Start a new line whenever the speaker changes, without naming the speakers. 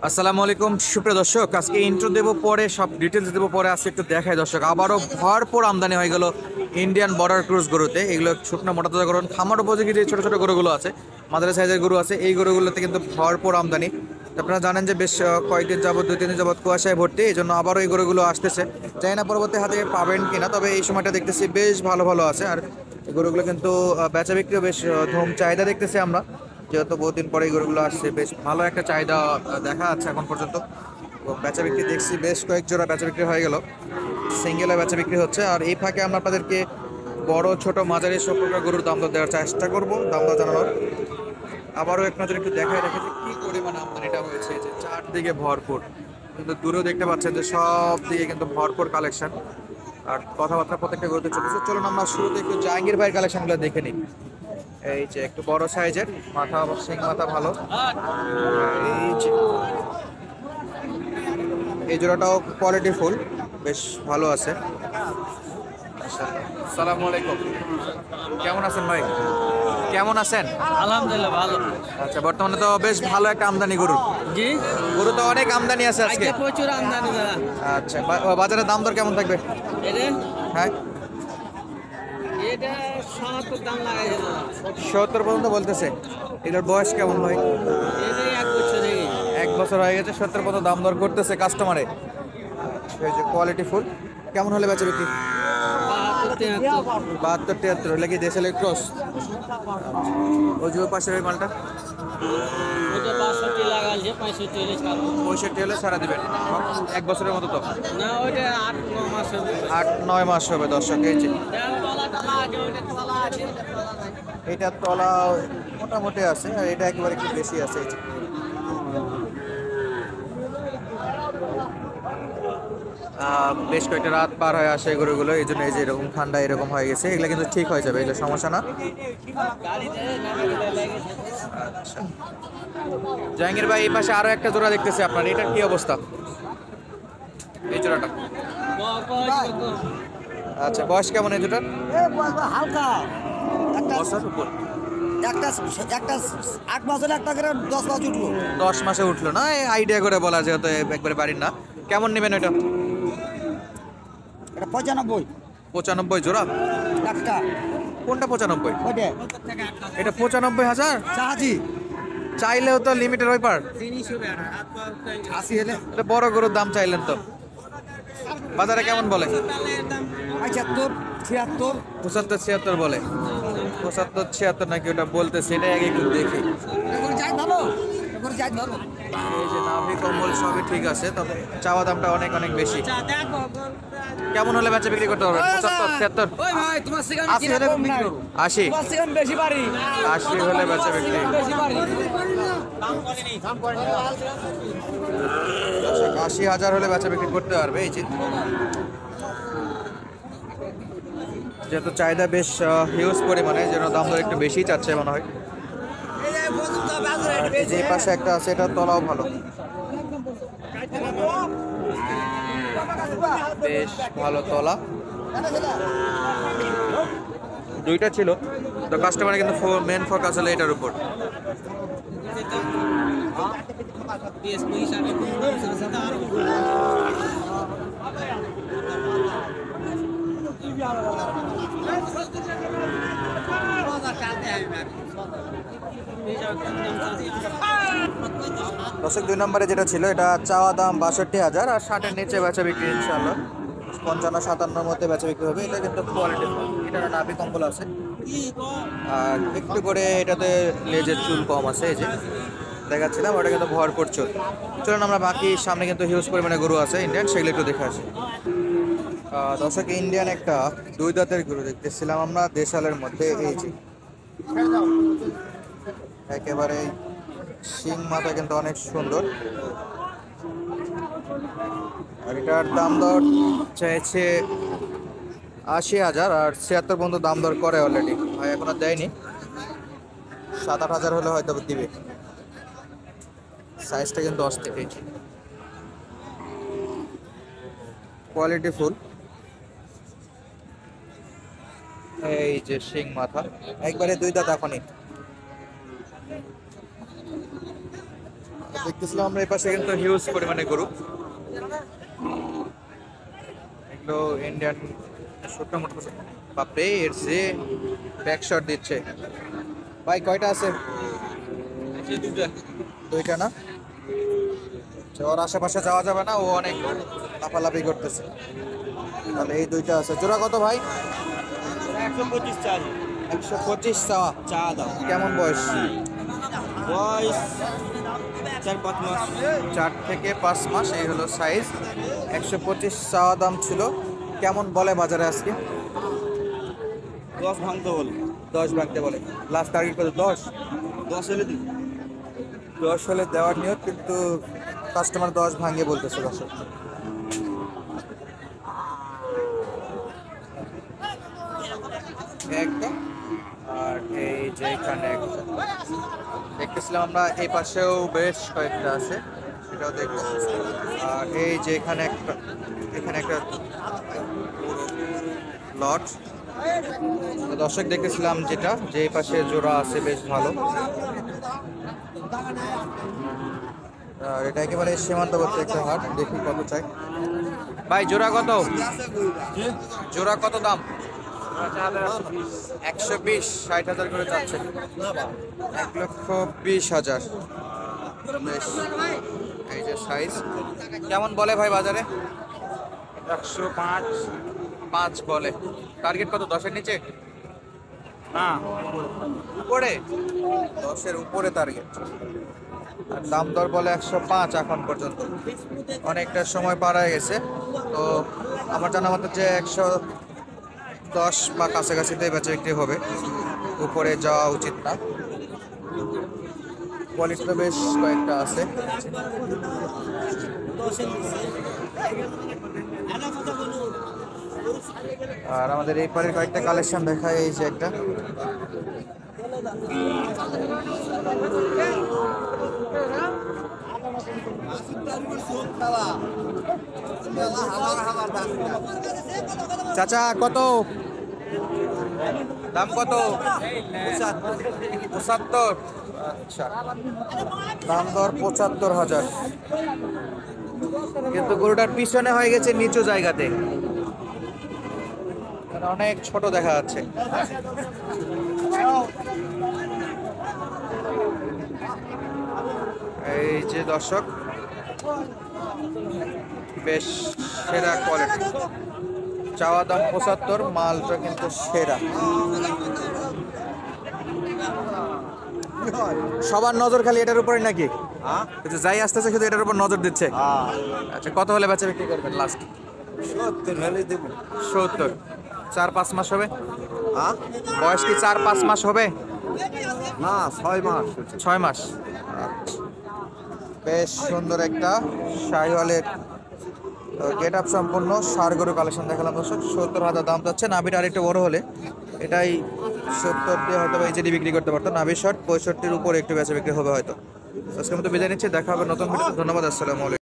আসসালামু আলাইকুম সুপ্রিয় দর্শক, আজকে ইন্ট্রো দেবো, পরে সব ডিটেলস দেবো, পরে আজকে একটু দেখাই দর্শক। আবারও ভরপুর আমদানি হয়ে গেল ইন্ডিয়ান বর্ডার ক্রুজ গরুতে। এগুলো শুকনো মোটা তাজা গরু, খামার উপযোগী যে ছোটো ছোটো গরুগুলো আছে, মাঝারি সাইজের গরু আছে, এই গরুগুলোতে কিন্তু ভরপুর আমদানি। আপনারা জানেন যে বেশ কয়েকদিন যাবত, 2-3 দিন যাবত কুয়াশায় ভর্তি, এই জন্য আবারও এই গরুগুলো আসতেছে। জানি না পরবর্তী হাতে পাবেন কিনা, তবে এই সময়টা দেখতেছি বেশ ভালো ভালো আছে। আর এই গরুগুলো কিন্তু বেচা বিক্রিও বেশ ধুম চাহিদা দেখতেছি আমরা, যেহেতু বহুদিন পরে এই গরুগুলো আসছে, বেশ ভালো একটা চাহিদা দেখা যাচ্ছে এখন পর্যন্ত। বেচা বিক্রি দেখছি বেশ কয়েক জোড়া বেচা বিক্রি হয়ে গেল, সিঙ্গেলে বেচা বিক্রি হচ্ছে। আর এই ফাঁকে আমরা আপনাদেরকে বড় ছোট মাঝারি সব প্রকার গরুর দাম দর দেওয়ার চেষ্টা করবো, দাম দর জানানোর। আবারও এক নজর একটু দেখায় রেখে যে কী পরিমাণ আমদানিটা হয়েছে, যে চারদিকে ভরপুর, কিন্তু দূরেও দেখতে পাচ্ছেন যে সব দিকে কিন্তু ভরপুর কালেকশন। আর কথাবার্তা প্রত্যেকটা গরুতে চলছে। চলুন আমরা শুরুতে একটু জাহাঙ্গীর ভাইয়ের কালেকশনগুলো দেখে নিই। এই যে একটু বড় সাইজের মাথা, সিং মাথা ভালো। এই যে এই জোড়াটাও কোয়ালিটি ফুল, বেশ ভালো আছে। আসসালামু আলাইকুম, কেমন আছেন ভাই? কেমন আছেন?
আলহামদুলিল্লাহ ভালো।
আচ্ছা, বর্তমানে তো বেশ ভালো একটা আমদানি গরু,
জি,
গরু তো অনেক আমদানি আছে আজকে।
আজকে প্রচুর আমদানি দাদা।
আচ্ছা, বাজারের দাম দর কেমন থাকবে?
এটা
হ্যাঁ,
এটা 70 দাম লাগাইছে দাদা।
70 পর্যন্ত বলতেছে। এটার বয়স কেমন ভাই?
এটা 1 বছর হয়ে গেছে।
1 বছর হয়ে গেছে, 70 পর্যন্ত দাম দর করতেছে কাস্টমারে। এই যে কোয়ালিটি ফুল, কেমন হলে বেচা বিক্রি? 72-73 হলে কি দেশালের ক্রস? ওই যে পাশের ওই মালটা
ওটা 62 লাগাইছে, 65 হলে ছাড়বো।
65 হলে ছাড়া দিবেন। 1 বছরের মতো তো?
না, ওটা 8-9 মাস হবে।
8-9 মাস হবে দর্শক। এই যে এটা তলা মোটামুটি আছে, আর এটা একেবারে একটু বেশি আছে। এই যে বেশ কয়েকটা রাত পার হয়ে আসে গরুগুলো, এই জন্য এই যে এরকম ঠান্ডা এরকম হয়ে গেছে। এগুলো কিন্তু ঠিক হয়ে যাবে, এগুলো সমস্যা না। আচ্ছা, জাহাঙ্গীর ভাই এই পাশে আরো একটা জোড়া দেখতেছি আপনার, এটার কি অবস্থা? এই জোড়াটা আচ্ছা, বয়স কেমন এই জোড়ার?
হালকা একটা
বছর উপর?
একটা একটা 8 মাস হলে একটা করে 10 মাস উঠলো।
10 মাসে উঠলো না, এই আইডিয়া করে বলা, যেহেতু একবারে বাড়ির না। কেমন নেবেন ওইটা?
এটা 95
95 জোড়া?
একটা
কোনটা 95?
ওইটা
এটা 95,000?
চাহাজি
চাইলেও তো লিমিটের ব্যাপার।
80 হলে
এটা বড় গরুর দাম চাইলেন তো, বাজারে কেমন বলে?
75 76
75-76 বলে। 75-76 নাকি ওটা বলতেছে, এটা আগে একটু দেখি।
এগুলো যাই ভালো, এগুলো যাই ভালো।
এই যে নাভি কম্বল সবই ঠিক আছে, তবে চাওয়া দামটা অনেক অনেক বেশি। কেমন হলে বেচা বিক্রি করতে পারবেন? 75-76?
ওই ভাই তোমার সেখানে
80 হলে
কম নাই।
80?
তোমার সেখানে বেশি বাড়ি
80 হলে বেচা বিক্রি।
বেশি বাড়ি
80,000 হলে বেচা বিক্রি করতে পারবে। এই যে যেহেতু চাহিদা বেশ হিউজ পরিমাণে, যেন দাম দর একটু বেশি চাচ্ছে মনে হয়। এই যে পাশে একটা আছে, এটা তলাও ভালো, বেশ ভালো তলা। দুইটা ছিল তো, কাস্টমার কিন্তু মেন ফোকাস হলো এটার উপর। দশক 2 নম্বরে যেটা ছিল, এটা চাওয়া দাম 62,000, আর 60-এর নিচে বেচা বিক্রি ইনশাল্লাহ 55-57-র মধ্যে বেচা বিক্রি হবে। এটা কিন্তু কোয়ালিটি, এটা নাভি কম্বল আছে, আর একটু করে এটাতে লেজের চুল কম আছে। এই যে দেখাচ্ছিলাম, ওটা কিন্তু ভরপুর চুল। চলুন আমরা বাকি, সামনে কিন্তু হিউজ পরিমাণে গরু আছে ইন্ডিয়ান, সেগুলো একটু দেখে আসি। দর্শক, ইন্ডিয়ান একটা 2 দাঁতের গরু দেখতেছিলাম আমরা দেশালের মধ্যে। এই যে একেবারে শিং মাথা কিন্তু অনেক সুন্দর, আর এটার দাম দর চাইছে 80,000, আর 76 পর্যন্ত দাম দর করে অলরেডি। ভাই এখনো দেয়নি, 7-8 হাজার হলে হয়তো দিবে। সাইজটা কিন্তু অস্থির, কোয়ালিটি ফুল। এই যে শিং মাথা, একবারে 2 দাঁত এখনই। দেখতেছিলাম আমরা এই পাশে কিন্তু হিউজ পরিমাণে গরু, এগুলো ইন্ডিয়ান ছোট মোটো। বাপরে, এর যে ব্যাক শট দিচ্ছে ভাই। কয়টা আছে? দুইটা না? আচ্ছা, ওর আশেপাশে যাওয়া যাবে না, ও অনেক লাফালাফি করতেছে। তাহলে এই দুইটা আছে। জোড়া কত ভাই?
125 চাল
125 চাওয়া।
চা দাও।
কেমন বয়স?
বয়স 4-5 মাস।
4 থেকে 5 মাস, এই হলো সাইজ। 125 চাওয়া দাম ছিল। কেমন বলে বাজারে আজকে?
10 ভাঙতে বল।
10 ভাঙতে বলে। লাস্ট টার্গেট কত? 10?
10 হলে দিই।
10 হলে দেওয়ার নিয়ত, কিন্তু কাস্টমার 10 ভাঙে বলতেছে। দর্শক একটা, আর এই যে এখানে একটা দেখতেছিলাম আমরা, এই পাশেও বেশ কয়েকটা আছে, সেটাও দেখবো। আর এই যে এখানে একটা লট দর্শক দেখতেছিলাম, যেটা যে এই পাশে জোড়া আছে বেশ ভালো। আর এটা একেবারে সীমান্তবর্তী একটা হাট। দেখি কত চাই ভাই। জোড়া কত? জোড়া কত দাম? 120, 60,000 করে চাচ্ছে। 1,20,000। বেশ, এই যে সাইজ। কেমন বলে ভাই বাজারে?
105
বলে। টার্গেট কত? 10-এর নিচে?
না,
উপরে? 10-এর উপরে টার্গেট। আর দাম দর বলে 105 এখন পর্যন্ত। অনেকটা সময় পার হয়ে গেছে, তো আমার জানা মতো যে 110 বা কাছাকাছিতে বেচা বিক্রি হবে, উপরে যাওয়া উচিত না। কোয়ালিটিটা বেশ কয়েকটা আছে। আর আমাদের এই পারের কয়েকটা কালেকশন দেখায়। এই যে একটা চাচা, কত দাম? কত? 75। আচ্ছা, দাম দর 75,000। কিন্তু গরুটার পিছনে হয়ে গেছে নিচু জায়গাতে, অনেক ছোট দেখা যাচ্ছে। এই যে দর্শক, বেশ সেরা কোয়ালিটি। চাওয়া দাম 75, মালটা কিন্তু সেরা। সবার নজর খালি এটার উপরে নাকি? কিন্তু যাই আসতেছে শুধু এটার উপর নজর দিচ্ছে। আচ্ছা, কত হলে বেচা বিক্রি করবেন লাস্ট?
70 হলে দেব।
70। 4-5 মাস হবে? বয়স কি 4-5 মাস হবে?
না, 6 মাস।
6 মাস। বেশ সুন্দর একটা শাহিওয়ালের গেট আপ সম্পূর্ণ ষাঁড় গরু কালেকশন দেখালাম দর্শক। 70,000 দাম যাচ্ছে। নাভিটা আরেকটু বড় হলে এটাই 70 দিয়ে হয়তো বা ইজিলি বিক্রি করতে পারতো। নাভির শর্ট 65-র উপরে একটু বেচা বিক্রি হবে হয়তো। আজকের মতো বিদায় নিচ্ছি, দেখা হবে নতুন ভিডিওতে। ধন্যবাদ, আসসালামু আলাইকুম।